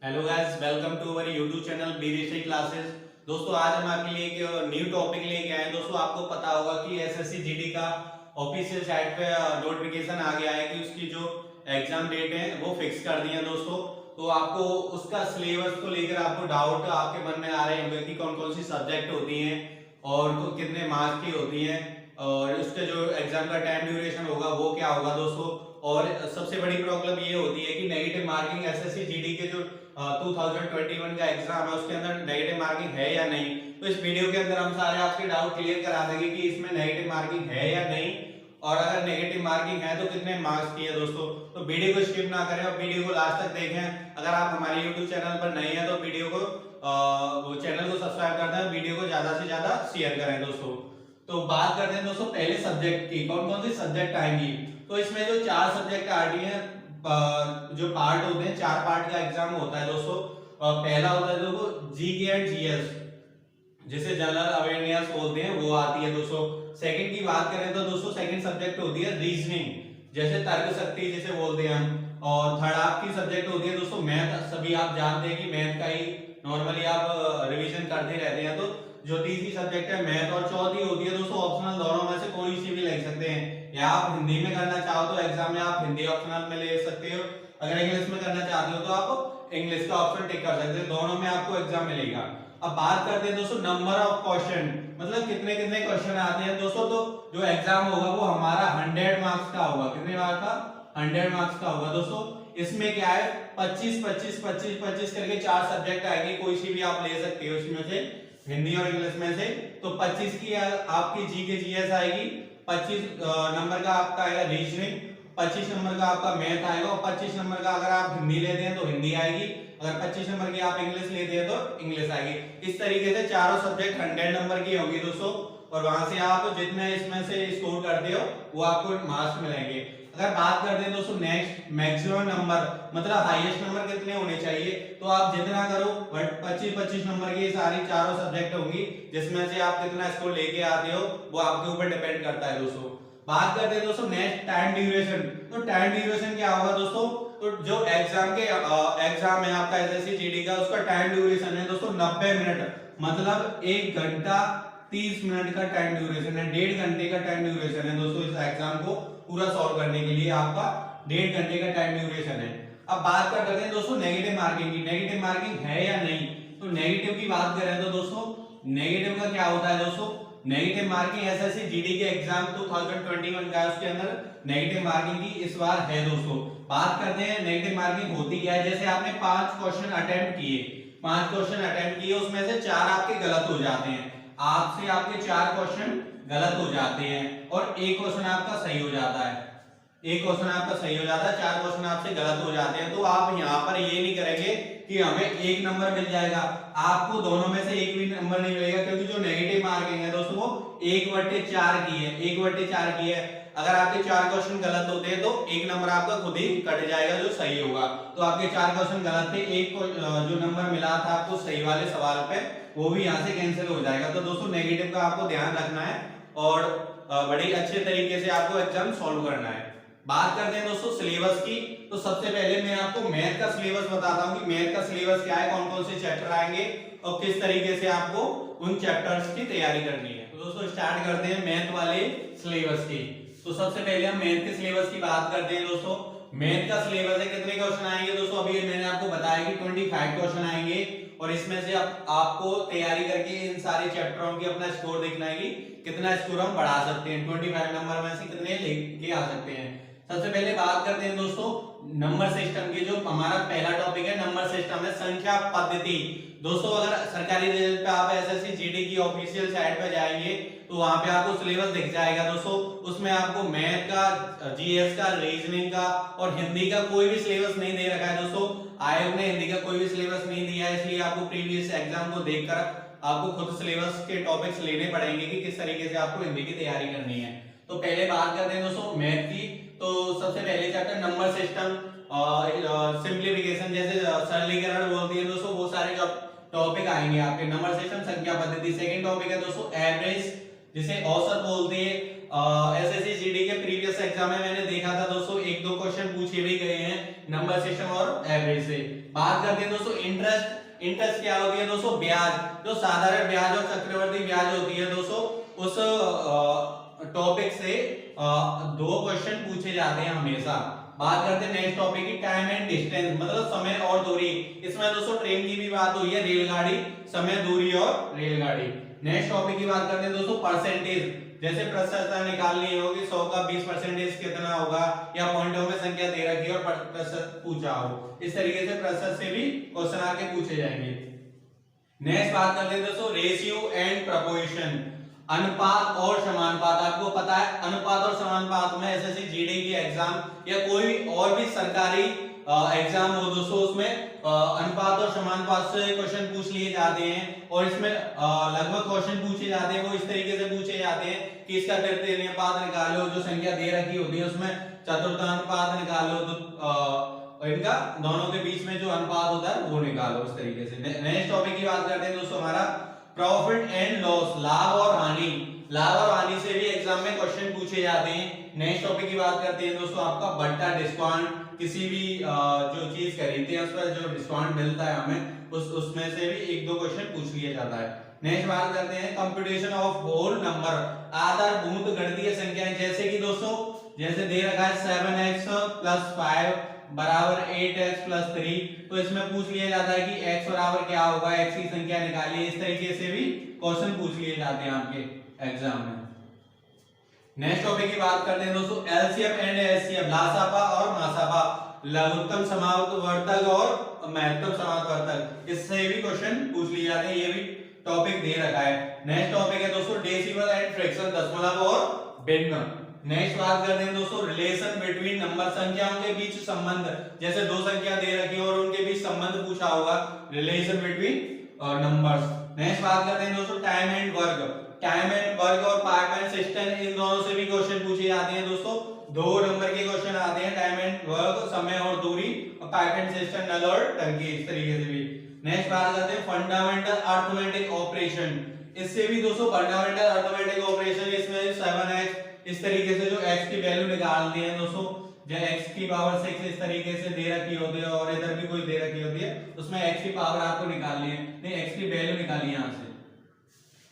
Hello guys, welcome to our YouTube channel BDC classes. दोस्तों, आज हम आपके लिए एक न्यू टॉपिक लेके आए हैं। दोस्तों, आपको पता होगा कि एसएससी जीडी का ऑफिशियल साइट पे नोटिफिकेशन आ गया है कि उसकी जो एग्जाम डेट है वो फिक्स कर दी है। दोस्तों, तो आपको उसका सिलेबस को लेकर आपको डाउट आपके मन में आ रहे होंगे कि कौन कौन सी सब्जेक्ट होती हैं और कितने मार्क्स की होती हैं और उसके जो एग्जाम का टाइम ड्यूरेशन होगा वो क्या होगा। दोस्तों, और सबसे बड़ी प्रॉब्लम ये होती है कि नेगेटिव मार्किंग एसएससी जीडी के जो 2021 का एग्जाम है उसके अंदर नेगेटिव मार्किंग है या नहीं। तो इस वीडियो के अंदर हम सारे आपके डाउट क्लियर करा देंगे कि इसमें नेगेटिव मार्किंग है या नहीं, और अगर नेगेटिव मार्किंग है तो कितने मार्क्स की है। दोस्तों, तो वीडियो को स्किप ना करें और वीडियो को लास्ट तक देखें। अगर आप हमारे यूट्यूब चैनल पर नए हैं तो वीडियो को चैनल को सब्सक्राइब कर दें, वीडियो को ज्यादा से ज्यादा शेयर करें। दोस्तों, तो बात करते हैं दोस्तों पहले सब्जेक्ट की, कौन कौन सी सब्जेक्ट आएंगी। तो इसमें जो 4 सब्जेक्ट आ रही है, जो पार्ट होते हैं, 4 पार्ट का एग्जाम होता है। दोस्तों, पहला होता है देखो जीके एंड जीएस, जिसे जनरल अवेयरनेस बोलते हैं, वो आती है। दोस्तों, सेकंड की बात करें तो दोस्तों सेकंड सब्जेक्ट होती है रीजनिंग, जैसे तर्क शक्ति जिसे बोलते हैं हम। और थर्ड आपकी सब्जेक्ट होती है दोस्तों मैथ। सभी आप जानते हैं कि मैथ का ही नॉर्मली आप रिवीजन करते रहते हैं। तो जो तीसरी सब्जेक्ट है मैथ, और चौथी होती है दोस्तों ऑप्शनल, दोनों में से कोई सी भी ले सकते हैं, या आप हिंदी में करना चाहो तो एग्जाम में आप हिंदी ऑप्शनल में ले सकते हो, अगर इंग्लिश में करना चाहते हो तो आप इंग्लिश का ऑप्शन टिक कर सकते हो, दोनों में आपको एग्जाम मिलेगा। अब बात करते हैं दोस्तों नंबर ऑफ क्वेश्चन, मतलब कितने कितने क्वेश्चन आते हैं। दोस्तों, तो जो एग्जाम होगा वो हमारा 100 मार्क्स का होगा। कितने मार्क्स का? 100 मार्क्स का होगा। दोस्तों, इसमें क्या है 25 25 25 25 करके 4 सब्जेक्ट आएंगे, कोई सी भी आप ले सकते हो इसमें से, हिंदी और इंग्लिश में से। तो 25 की आपकी जीके जीएस आएगी, 25 नंबर का आपका आएगा रीजनिंग, 25 नंबर का आपका मैथ आएगा, और 25 नंबर का अगर आप हिंदी लेते हैं तो हिंदी आएगी, अगर 25 नंबर की आप इंग्लिश लेते हैं तो इंग्लिश आएगी। इस तरीके से चारों सब्जेक्ट 100 नंबर की होंगी दोस्तों, और वहां से आप जितने इसमें से स्कोर करते हो वो आपको मार्क्स मिलेंगे। अगर बात करते हैं दोस्तों नेक्स्ट मैक्सिमम नंबर, मतलब हाईएस्ट नंबर कितने होने चाहिए, तो आप जितना करो, बट 25 25 नंबर की सारी चारों सब्जेक्ट होंगी, जिसमें से आप कितना स्कोर लेके आते हो वो आपके ऊपर डिपेंड करता है। दोस्तों, बात करते हैं दोस्तों नेक्स्ट टाइम ड्यूरेशन। तो टाइम ड्यूरेशन क्या होगा दोस्तों, तो जो एग्जाम है आपका एसएससी जीडी का, उसका टाइम ड्यूरेशन है दोस्तों 90 मिनट, मतलब 1 घंटा 30 मिनट का टाइम ड्यूरेशन है, 1.5 घंटे का टाइम ड्यूरेशन है। दोस्तों, इस एग्जाम को पूरा सॉल्व करने के लिए आपका 1.5 घंटे का टाइम ड्यूरेशन है। अब बात करते हैं दोस्तों नेगेटिव मार्किंग की, नेगेटिव मार्किंग है या नहीं। तो नेगेटिव की बात करें तो दोस्तों नेगेटिव का क्या होता है। दोस्तों, नेगेटिव मार्किंग एसएससी जीडी के एग्जाम 2021 का है, उसके अंदर नेगेटिव मार्किंग की इस बार है। दोस्तों, बात करते हैं नेगेटिव मार्किंग होती क्या है। जैसे आपने 5 क्वेश्चन अटेम्प्ट किए, 5 क्वेश्चन अटेम्प्ट किए, उसमें से 4 आपके गलत हो जाते हैं, आपसे आपके 4 क्वेश्चन गलत हो जाते हैं और एक क्वेश्चन आपका सही हो जाता है, एक क्वेश्चन आपका सही हो जाता है, 4 क्वेश्चन आपसे गलत हो जाते हैं। तो आप यहाँ पर ये नहीं करेंगे कि हमें 1 नंबर मिल जाएगा, आपको दोनों में से एक भी नंबर नहीं मिलेगा, क्योंकि जो नेगेटिव मार्किंग है दोस्तों वो 1/4 की है, 1/4 की है। अगर आपके 4 क्वेश्चन गलत होते हैं तो 1 नंबर आपका खुद ही कट जाएगा जो सही होगा। तो आपके 4 क्वेश्चन गलत थे, एक जो नंबर मिला था आपको सही वाले सवाल पे, वो भी यहाँ से कैंसिल हो जाएगा। तो दोस्तों नेगेटिव का आपको ध्यान रखना है और बड़ी अच्छे तरीके से आपको एग्जाम सॉल्व करना है। बात करते हैं दोस्तों सिलेबस की। तो सबसे पहले मैं आपको मैथ का सिलेबस बताता हूं कि मैथ का सिलेबस क्या है, कौन कौन से चैप्टर आएंगे और किस तरीके से आपको उन चैप्टर्स की तैयारी करनी है। तो दोस्तों स्टार्ट करते हैं मैथ वाले सिलेबस की। तो सबसे पहले हम मैथ के सिलेबस की बात करते हैं। दोस्तों, मैथ का सिलेबस है, कितने क्वेश्चन आएंगे दोस्तों, अभी मैंने आपको बताया कि 25 क्वेश्चन आएंगे, और इसमें से आपको तैयारी करके इन सारे चैप्टरों की अपना स्कोर देखना है कि कितना स्कोर हम बढ़ा सकते हैं, 25 नंबर में से कितने लेके आ सकते हैं। सबसे पहले बात करते हैं दोस्तों नंबर सिस्टम की। जो हमारा पहला टॉपिक है नंबर सिस्टम है, संख्या पद्धति। दोस्तों, अगर सरकारी लेवल पे आप एसएससी जीडी की ऑफिशियल साइट पे जाएंगे तो वहां पे आपको सिलेबस दिख जाएगा। दोस्तों, उसमें आपको मैथ का, जीएस का, रीजनिंग का और हिंदी का कोई भी सिलेबस नहीं दे रखा है। दोस्तों, आयोग ने हिंदी का कोई भी सिलेबस नहीं दिया है, इसलिए आपको प्रीवियस एग्जाम को देखकर आपको खुद सिलेबस के टॉपिक्स लेने पड़ेंगे कि किस तरीके से आपको हिंदी की तैयारी करनी है। तो पहले बात करते हैं दोस्तों मैथ की। तो सबसे पहले चैप्टर नंबर सिस्टम, सिंप्लीफिकेशन, जैसे सरलीकरण बोलती है दोस्तों, वो सारे टॉपिक आएंगे आपके नंबर सिस्टम, संख्या पद्धति। सेकंड टॉपिक है दोस्तों एवरेज, जिसे औसत बोलते हैं। एसएससी जीडी के प्रीवियस एग्जाम में मैंने देखा था दोस्तों, 1-2 क्वेश्चन पूछे भी गए हैं नंबर सिस्टम और एवरेज से। बात करते हैं दोस्तों इंटरेस्ट। इंटरेस्ट क्या होती है दोस्तों? ब्याज। जो साधारण ब्याज और चक्रवर्ती ब्याज होती है दोस्तों, उस टॉपिक से दो क्वेश्चन पूछे जाते हैं हमेशा। बात करते हैं नेक्स्ट टॉपिक की, टाइम एंड डिस्टेंस, मतलब समय और दूरी। इसमें दोस्तों ट्रेन की भी बात हुई है, रेलगाड़ी, समय, दूरी और रेलगाड़ी। नेक्स्ट टॉपिक की बात करते हैं दोस्तों परसेंटेज। जैसे प्रतिशत निकालनी होगी, 100 का 20% कितना होगा, या पॉइंटों में संख्या दे रखी है और प्रतिशत पूछा हो, इस तरीके से प्रतिशत से भी क्वेश्चन आके पूछे जाएंगे। नेक्स्ट बात करते हैं दोस्तों रेशियो एंड प्रोपोर्शन, अनुपात और समानुपात। आपको पता है अनुपात और समानुपात में एसएससी जीडी की एग्जाम या कोई और भी सरकारी एग्जाम हो दोस्तों, उसमें अनुपात और समानुपात से क्वेश्चन पूछ लिए जाते हैं। और इसमें लगभग क्वेश्चन पूछे जाते हैं वो इस तरीके से पूछे जाते हैं कि इसका तृतीय अनुपात निकालो, जो संख्या दे रखी होती है उसमें चतुर्थानुपात निकालो, तो इनका दोनों के बीच में जो अनुपात होता है वो निकालो, इस तरीके से। नेक्स्ट टॉपिक की बात करते हैं दोस्तों हमारा प्रॉफिट एंड लॉस, लाभ और हानि। लाभ और हानि से भी एग्जाम में क्वेश्चन पूछे जाते हैं। नेक्स्ट टॉपिक की बात करते हैं दोस्तों आपका बट्टा डिस्काउंट, किसी भी जो चीज खरीदते हैं उस पर जो डिस्काउंट मिलता है हमें, उसमें से भी एक दो क्वेश्चन पूछ लिया जाता है। नेक्स्ट बात करते हैं कंप्यूटेशन ऑफ होल नंबर, आधारभूत गणितीय संख्याएं। जैसे कि दोस्तों जैसे दे रखा है 7x + 5 बराबर 8x + 3, तो इसमें पूछ लिया जाता है कि x बराबर क्या होगा, x की संख्या निकालिए। इस तरीके से भी क्वेश्चन पूछ लिए जाते हैं आपके एग्जाम में। नेक्स्ट टॉपिक की बात करते हैं दोस्तों एलसीएम एंड एचसीएफ, लासापा और मासापा, लघुत्तम समावर्तक और महत्तम समावर्तक, इससे भी क्वेश्चन पूछ लिए जाते हैं, ये भी टॉपिक दे रखा है। नेक्स्ट टॉपिक है दोस्तों डेसिमल एंड फ्रैक्शन, दशमलव और भिन्न। नेक्स्ट बात करते हैं दोस्तों रिलेशन बिटवीन नंबर, संख्याओं के बीच संबंध। जैसे दो संख्या दे रखी है और उनके बीच संबंध पूछा होगा, रिलेशन बिटवीन नंबर्स। नेक्स्ट बात करते हैं दोस्तों time and work. Time and work और पार्ट एंड सिस्टम, इन दोनों से भी क्वेश्चन पूछे जाते हैं दोस्तों। दो नंबर के क्वेश्चन आते हैं, टाइम एंड वर्क, समय और दूरी, और पार्ट एंड सिस्टम, नल और टंकी, इस तरीके से भी। नेक्स्ट बात करते हैं फंडामेंटल अरिथमेटिक ऑपरेशन। इससे भी दोस्तों फंडामेंटल अरिथमेटिक ऑपरेशन, इसमें 7x, इस तरीके से जो x की वैल्यू निकालते हैं दोस्तों, जो x की पावर 6 इस तरीके से दे रखी होती है और इधर भी कोई दे रखी होती है, उसमें x की पावर आपको निकालनी है, नहीं x की वैल्यू निकालनी है यहां से।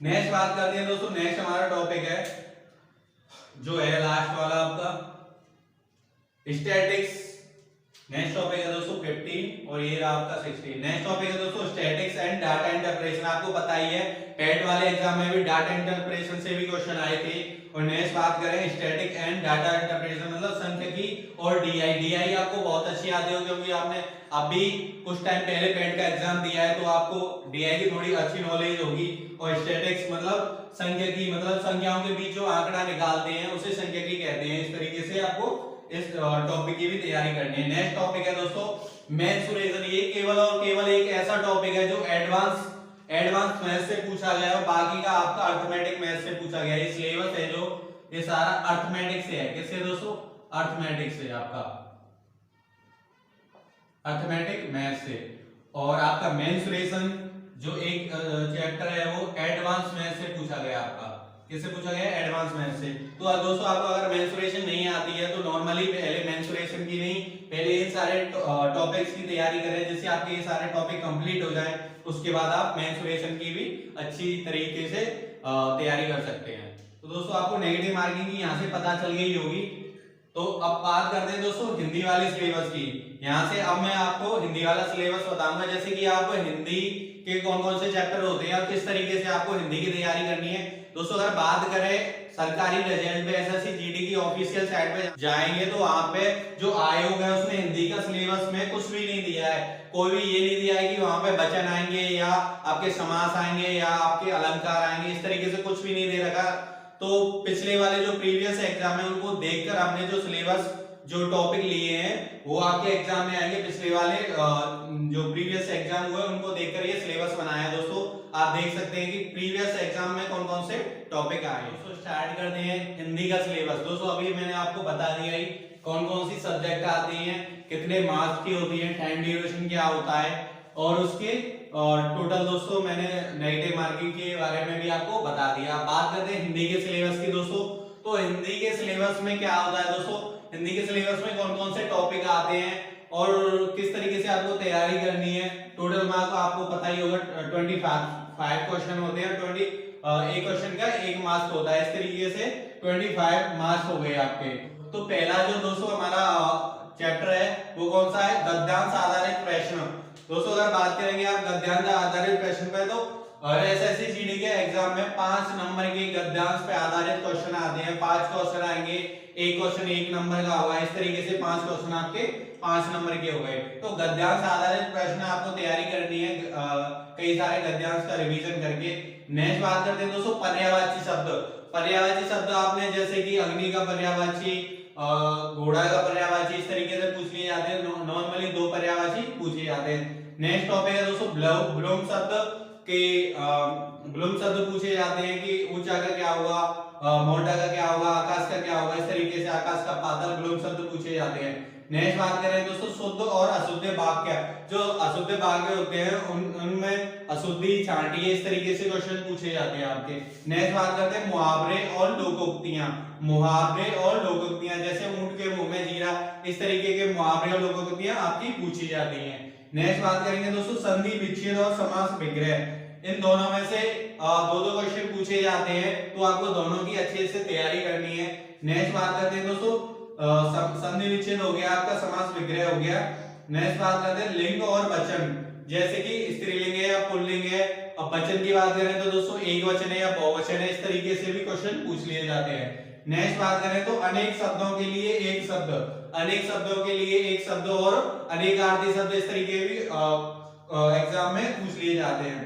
नेक्स्ट बात करते हैं दोस्तों, नेक्स्ट हमारा टॉपिक है जो है लास्ट वाला आपका स्टैटिक्स। नेक्स्ट टॉपिक है दोस्तों 15 और ये रहा आपका 16। नेक्स्ट टॉपिक है दोस्तों स्टैटिक्स एंड डाटा इंटरप्रेशन। आपको पता ही है टेट वाले एग्जाम में भी डाटा इंटरप्रेशन से भी क्वेश्चन आए थे। और नेक्स्ट बात करें स्टैटिक एंड डाटा इंटरप्रेशन, मतलब सांख्यिकी और डीआई। डीआई आपको बहुत अच्छी आती होगी क्योंकि आपने अभी कुछ टाइम पहले पेट का एग्जाम दिया है, तो आपको डीआई की थोड़ी अच्छी नॉलेज होगी। और स्टैटिक्स मतलब सांख्यिकी, मतलब संख्याओं के बीच जो आंकड़ा निकालते हैं उसे सांख्यिकी कहते हैं। इस तरीके से आपको इस टॉपिक की भी तैयारी करनी है। नेक्स्ट टॉपिक है दोस्तों मेंसुरेशन। ये केवल और केवल एक ऐसा टॉपिक है जो एडवांस मैथ से पूछा गया है, बाकी का आपका अर्थमेटिक मैथ से पूछा गया है। ये सिलेबस है जो ये सारा अर्थमेटिक से है। किससे दोस्तों? अर्थमेटिक से, आपका अर्थमेटिक मैथ से। और आपका मेंसुरेशन जो एक चैप्टर है वो एडवांस मैथ से पूछा गया। आपका किससे पूछा गया? एडवांस मैथ से। तो दोस्तों आपको अगर मेंसुरेशन नहीं आती है तो नॉर्मली पहले मेंसुरेशन की नहीं, पहले इन सारे टॉपिक्स की तैयारी करें, जिससे आपके ये सारे टॉपिक कंप्लीट हो जाए। उसके बाद आप मेंसुरेशन की भी अच्छी तरीके से तैयारी कर सकते हैं। तो दोस्तों आपको नेगेटिव मार्किंग की यहाँ से पता चल गई होगी। तो अब बात करते हैं दोस्तों हिंदी वाले सिलेबस की। यहाँ से अब मैं आपको हिंदी वाला सिलेबस बताऊंगा, जैसे कि आप हिंदी के कौन कौन से चैप्टर होते हैं और किस तरीके से आपको हिंदी की तैयारी करनी है। दोस्तों अगर बात करें सरकारी रिजल्ट पे एसएससी जीडी की ऑफिशियल साइट पे जाएंगे तो वहां पे जो आयोग है उसने हिंदी का सिलेबस में कुछ भी नहीं दिया है। कोई भी ये नहीं दिया है कि वहां पे वचन आएंगे या आपके समास आएंगे या आपके अलंकार आएंगे, इस तरीके से कुछ भी नहीं दे रखा। तो पिछले वाले जो प्रीवियस एग्जाम है उनको देखकर हमने जो सिलेबस जो टॉपिक लिए हैं वो आपके एग्जाम में आएंगे। पिछले वाले जो प्रीवियस एग्जाम हुए उनको देखकर ये सिलेबस बनाया है। दोस्तों आप देख सकते हैं कि प्रीवियस एग्जाम में कौन कौन से टॉपिक आए। दोस्तों स्टार्ट करते हैं हिंदी का सिलेबस। दोस्तों अभी मैंने आपको बता दिया ही कौन कौन सी सब्जेक्ट आती हैं, कितने मार्क्स की होती है, टाइम ड्यूरेशन क्या होता है और उसके टोटल। दोस्तों मैंने नेगेटिव मार्किंग के बारे में भी आपको बता दिया। बात करते हैं हिंदी के सिलेबस की दोस्तों। तो हिंदी के सिलेबस में क्या होता है दोस्तों, हिंदी के सिलेबस में कौन कौन से टॉपिक आते हैं और किस तरीके से आपको तैयारी करनी है। टोटल मार्क आपको पता ही होगा 25 क्वेश्चन होते हैं, 20 एक क्वेश्चन का 1 मार्क्स होता है। इस तरीके से 25 मार्क्स हो गए आपके। तो पहला जो दोस्तों हमारा चैप्टर है वो कौन सा है, गद्यांश आधारित प्रश्न। दोस्तों अगर बात करेंगे आप गद्यांश आधारित प्रश्न पे, तो एसएससी जीडी के एग्जाम में 5 नंबर के गद्यांश पे आधारित क्वेश्चन आते हैं। 5 क्वेश्चन आएंगे, एक क्वेश्चन 1 नंबर का होगा। इस तरीके से 5 क्वेश्चन आपके 5 नंबर के हो गए। तो गद्यांश आधारित प्रश्न आपको तैयारी करनी है, कई सारे गद्यांश का रिवीजन करके। नेक्स्ट बात करते हैं दोस्तों पर्यायवाची शब्द। पर्यायवाची शब्द आपने जैसे कि अग्नि का पर्यायवाची, घोड़ा का पर्यायवाची, इस तरीके से पूछ लिए जाते हैं। नॉर्मली 2 पर्यायवाची पूछे जाते हैं। नेक्स्ट टॉपिक है दोस्तों ब्लूम शब्द के, ब्लूम शब्द पूछे जाते हैं कि ऊंचा का क्या होगा, मोटा का क्या होगा, आकाश का क्या होगा। इस तरीके से आकाश का पातल ब्लूम शब्द पूछे जाते हैं। नेक्स्ट बात करें दोस्तों शुद्ध और अशुद्ध वाक्य। जो अशुद्ध वाक्य होते हैं उनमें अशुद्धि छांटिए, इस तरीके से क्वेश्चन पूछे जाते हैं आपके। नेक्स्ट बात करते हैं मुहावरे और लोकोक्तियां। मुहावरे और लोकोक्तियां जैसे ऊंट के मुंह में जीरा, इस तरीके के मुहावरे और लोकोक्तियां आपकी पूछी जाती हैं। नेक्स्ट बात करेंगे दोस्तों संधि विच्छेद और समास विग्रह। इन दोनों में से 2-2 क्वेश्चन पूछे जाते हैं, तो आपको दोनों की अच्छे से तैयारी करनी है। नेक्स्ट बात करते हैं दोस्तों संधि विच्छेद हो गया आपका, समास विग्रह हो गया। नेक्स्ट बात करते हैं लिंग और वचन, जैसे कि स्त्रीलिंग है या पुल्लिंग है। अब वचन की बात करें तो दोस्तों एक वचन है या बहुवचन है, इस तरीके से भी क्वेश्चन पूछ लिए जाते हैं। नेक्स्ट बात करें तो अनेक शब्दों के लिए एक शब्द, अनेक शब्दों के लिए एक शब्द और अनेकार्थी शब्द, इस तरीके भी एग्जाम में पूछ लिए जाते हैं।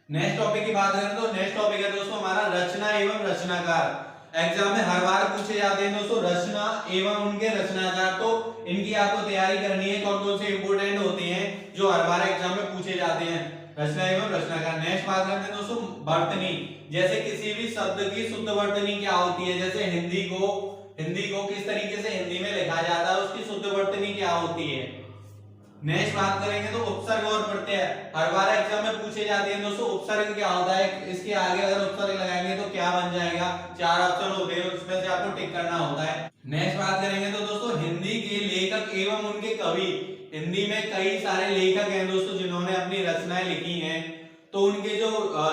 नेक्स्ट टॉपिक की बात करें तो नेक्स्ट टॉपिक है दोस्तों हमारा रचना एवं रचनाकार। एग्जाम में हर बार पूछे जाते हैं दोस्तों रचना एवं उनके रचनाकार। तो इनकी आपको तैयारी करनी है, कौन कौन से इंपोर्टेंट होते हैं जो हर बार एग्जाम में पूछे जाते हैं, रचना एवं रचनाकार। नेक्स्ट बात करते हैं दोस्तों वर्तनी, जैसे किसी भी शब्द की शुद्ध वर्तनी क्या होती है। जैसे हिंदी को किस तरीके से हिंदी में लिखा जाता है, उसकी शुद्ध वर्तनी क्या होती है। नेक्स्ट बात करेंगे तो उपसर्ग और प्रत्यय, हर बार एग्जाम में पूछे जाते हैं दोस्तों। उपसर्ग क्या होता है, इसके आगे अगर उपसर्ग लगाएंगे तो क्या बन जाएगा। 4 ऑप्शन होते हैं, उसमें से आपको टिक करना होता है। नेक्स्ट बात करेंगे तो दोस्तों हिंदी के लेखक एवं उनके कवि। हिंदी में कई सारे लेखक हैं दोस्तों जिन्होंने अपनी रचनाएं लिखी हैं, तो उनके जो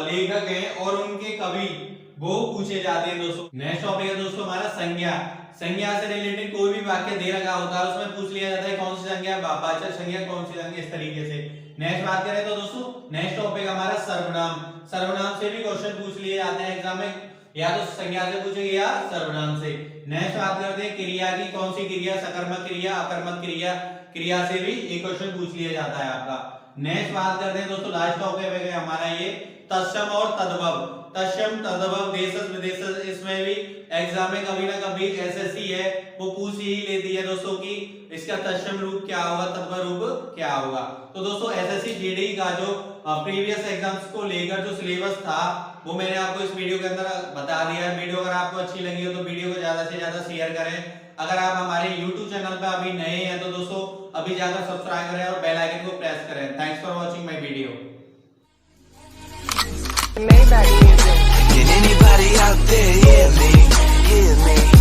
लेखक हैं और उनके कवि वो पूछे जाते हैं दोस्तों। नेक्स्ट टॉपिक है दोस्तों हमारा संज्ञा। संज्ञा से रिलेटेड कोई भी वाक्य दे रखा होता है, उसमें पूछ लिया जाता है कौन सी संज्ञा, वाचक संज्ञा कौन सी संज्ञा, इस तरीके से। नेक्स्ट बात करें तो दोस्तों नेक्स्ट टॉपिक हमारा सर्वनाम। सर्वनाम से भी क्वेश्चन पूछ लिए जाते हैं एग्जाम में, या तो संज्ञा से पूछेंगे या सर्वनाम से। नेक्स्ट बात करते हैं क्रिया की, कौन सी क्रिया, सकर्मक क्रिया, अकर्मक क्रिया, क्रिया से भी एक क्वेश्चन पूछ लिया जाता है आपका। नेक्स्ट बात करते हैं दोस्तों लास्ट टॉपिक है हमारा ये तत्सम और तद्भव। तत्सम तद्भव देशज विदेशज, इसमें भी एग्जाम में कभी ना कभी एसएससी है वो पूछ ही लेती है दोस्तों कि इसका तत्सम रूप क्या होगा, तद्भव रूप क्या होगा। तो दोस्तों एसएससी जीडी का जो प्रीवियस एग्जाम्स को लेकर जो सिलेबस था वो मैंने आपको इस वीडियो के अंदर बता दिया है। वीडियो अगर आपको अच्छी लगी हो तो वीडियो को ज्यादा से ज्यादा शेयर करें। अगर आप हमारे YouTube चैनल पर अभी नए हैं तो दोस्तों अभी जाकर सब्सक्राइब करें और बेल आइकन को प्रेस करें। Thanks for watching my video. Can anybody out there hear me? Hear me?